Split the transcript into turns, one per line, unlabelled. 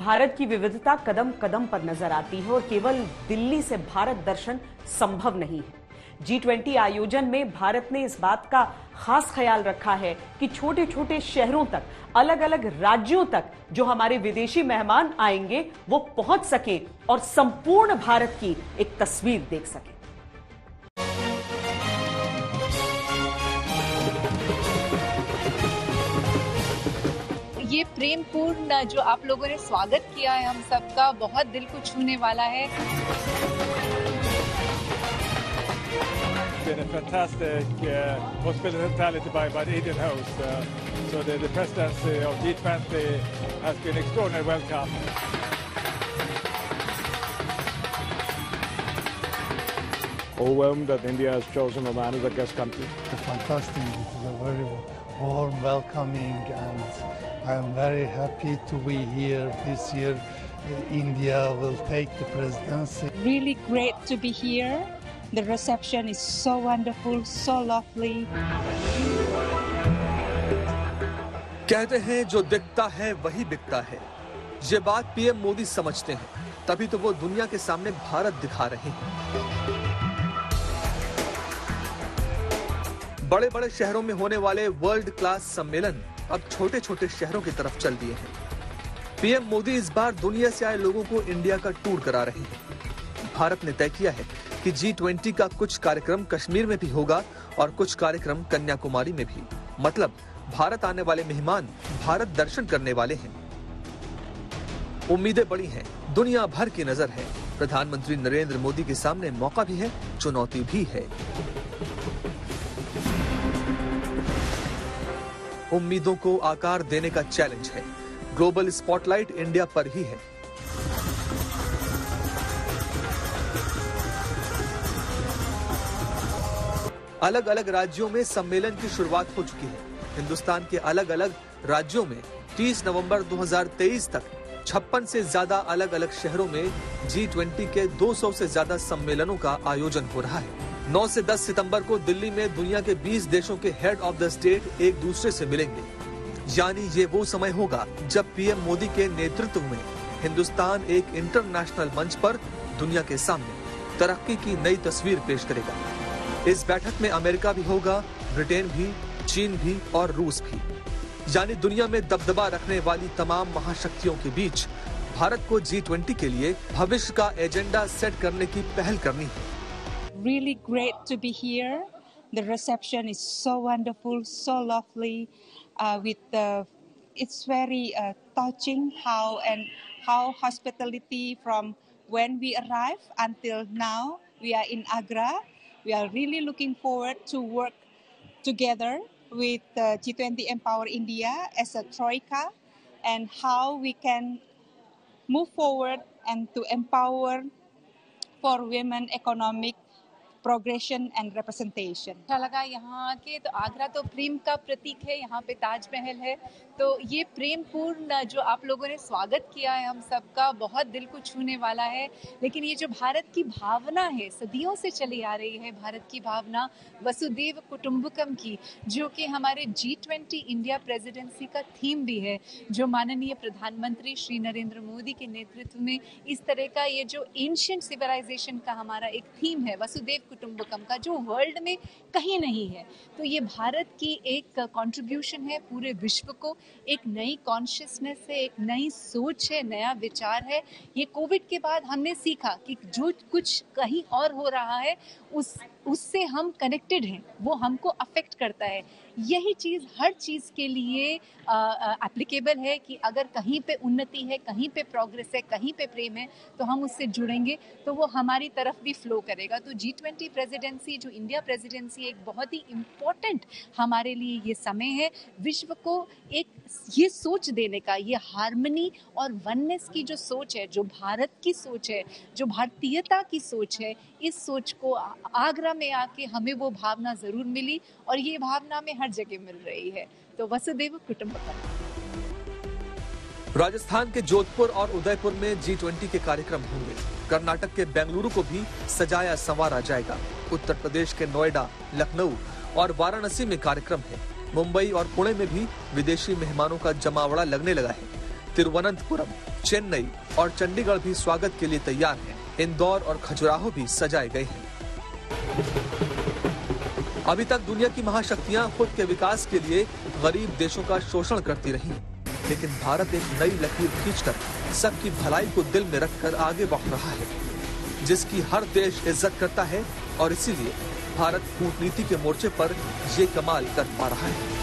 भारत की विविधता कदम कदम पर नजर आती है और केवल दिल्ली से भारत दर्शन संभव नहीं है। G20 आयोजन में भारत ने इस बात का खास ख्याल रखा है कि छोटे छोटे शहरों तक, अलग अलग राज्यों तक जो हमारे विदेशी मेहमान आएंगे वो पहुंच सकें और संपूर्ण भारत की एक तस्वीर देख सकें।
ये प्रेमपूर्ण जो आप लोगों ने स्वागत किया है हम सबका, बहुत दिल को छूने वाला है।
Been a fantastic hospitality by the Indian host. So the presidency of G20 has been extraordinarily welcome.
Overwhelmed that India has chosen Oman as a guest country.
It's fantastic. It is a very warm welcoming, and I am very happy to be here this year. India will take the presidency.
Really great to be here. The reception is so wonderful, so lovely.
कहते हैं जो दिखता है वही बिकता है। ये बात पीएम मोदी समझते हैं, तभी तो वो दुनिया के सामने भारत दिखा रहे हैं। बड़े बड़े शहरों में होने वाले वर्ल्ड क्लास सम्मेलन अब छोटे छोटे शहरों की तरफ चल दिए हैं। पीएम मोदी इस बार दुनिया से आए लोगों को इंडिया का टूर करा रहे हैं। भारत ने तय किया है कि G20 का कुछ कार्यक्रम कश्मीर में भी होगा और कुछ कार्यक्रम कन्याकुमारी में भी। मतलब भारत आने वाले मेहमान भारत दर्शन करने वाले हैं। उम्मीदें बड़ी हैं, दुनिया भर की नजर है। प्रधानमंत्री नरेंद्र मोदी के सामने मौका भी है, चुनौती भी है। उम्मीदों को आकार देने का चैलेंज है। ग्लोबल स्पॉटलाइट इंडिया पर ही है। अलग अलग राज्यों में सम्मेलन की शुरुआत हो चुकी है। हिंदुस्तान के अलग अलग राज्यों में 30 नवंबर 2023 तक 56 से ज्यादा अलग अलग शहरों में G20 के 200 से ज्यादा सम्मेलनों का आयोजन हो रहा है। 9 से 10 सितंबर को दिल्ली में दुनिया के 20 देशों के हेड ऑफ द स्टेट एक दूसरे से मिलेंगे। यानी ये वो समय होगा जब पीएम मोदी के नेतृत्व में हिंदुस्तान एक इंटरनेशनल मंच पर दुनिया के सामने तरक्की की नई तस्वीर पेश करेगा। इस बैठक में अमेरिका भी होगा, ब्रिटेन भी, चीन भी और रूस भी। यानी दुनिया में दबदबा रखने वाली तमाम महाशक्तियों के बीच भारत को G20 के लिए भविष्य का एजेंडा सेट करने की पहल करनी है।
Really great to be here. The reception is so wonderful, so lovely. It's very touching how hospitality from when we arrive until now. We are in Agra. We are really looking forward to work together with G20 Empower India as a troika, and how we can move forward and to empower for women economic progression and representation. अच्छा लगा यहाँ आके। तो आगरा तो प्रेम का प्रतीक है, यहाँ पे ताजमहल है। तो ये प्रेमपूर्ण जो आप लोगों ने स्वागत किया है हम सबका, बहुत दिल को छूने वाला है। लेकिन ये जो भारत की भावना है, सदियों से चली आ रही है, भारत की भावना वसुदेव कुटुंबकम की, जो कि हमारे G20 इंडिया प्रेसिडेंसी का थीम भी है, जो माननीय प्रधानमंत्री श्री नरेंद्र मोदी के नेतृत्व में इस तरह का ये जो एंशिएंट सिविलाइजेशन का हमारा एक थीम है, वसुदेव कुटुंबकम का, जो वर्ल्ड में कहीं नहीं है। तो ये भारत की एक कंट्रीब्यूशन है पूरे विश्व को। एक नई कॉन्शियसनेस है, एक नई सोच है, नया विचार है। ये कोविड के बाद हमने सीखा कि जो कुछ कहीं और हो रहा है उससे हम कनेक्टेड हैं, वो हमको अफेक्ट करता है। यही चीज़ हर चीज़ के लिए एप्लीकेबल है कि अगर कहीं पे उन्नति है, कहीं पे प्रोग्रेस है, कहीं पे प्रेम है, तो हम उससे जुड़ेंगे तो वो हमारी तरफ भी फ्लो करेगा। तो G20 प्रेसिडेंसी, जो इंडिया प्रेसिडेंसी, एक बहुत ही इम्पोर्टेंट हमारे लिए ये समय है। विश्व को एक ये सोच देने का, ये हार्मनी और वननेस की जो सोच है, जो भारत की सोच है, जो भारतीयता की सोच है, इस सोच को आगरा में आके हमें वो भावना ज़रूर मिली और ये भावना में हर जगह मिल रही है। तो वसुदेव कुटुंबकम।
राजस्थान के जोधपुर और उदयपुर में G20 के कार्यक्रम होंगे। कर्नाटक के बेंगलुरु को भी सजाया संवारा जाएगा। उत्तर प्रदेश के नोएडा, लखनऊ और वाराणसी में कार्यक्रम है। मुंबई और पुणे में भी विदेशी मेहमानों का जमावड़ा लगने लगा है। तिरुवनंतपुरम, चेन्नई और चंडीगढ़ भी स्वागत के लिए तैयार हैं। इंदौर और खजुराहो भी सजाए गए हैं। अभी तक दुनिया की महाशक्तियां खुद के विकास के लिए गरीब देशों का शोषण करती रही, लेकिन भारत एक नई लकीर खींचकर सबकी भलाई को दिल में रखकर आगे बढ़ रहा है, जिसकी हर देश इज्जत करता है और इसीलिए भारत कूटनीति के मोर्चे पर ये कमाल कर पा रहा है।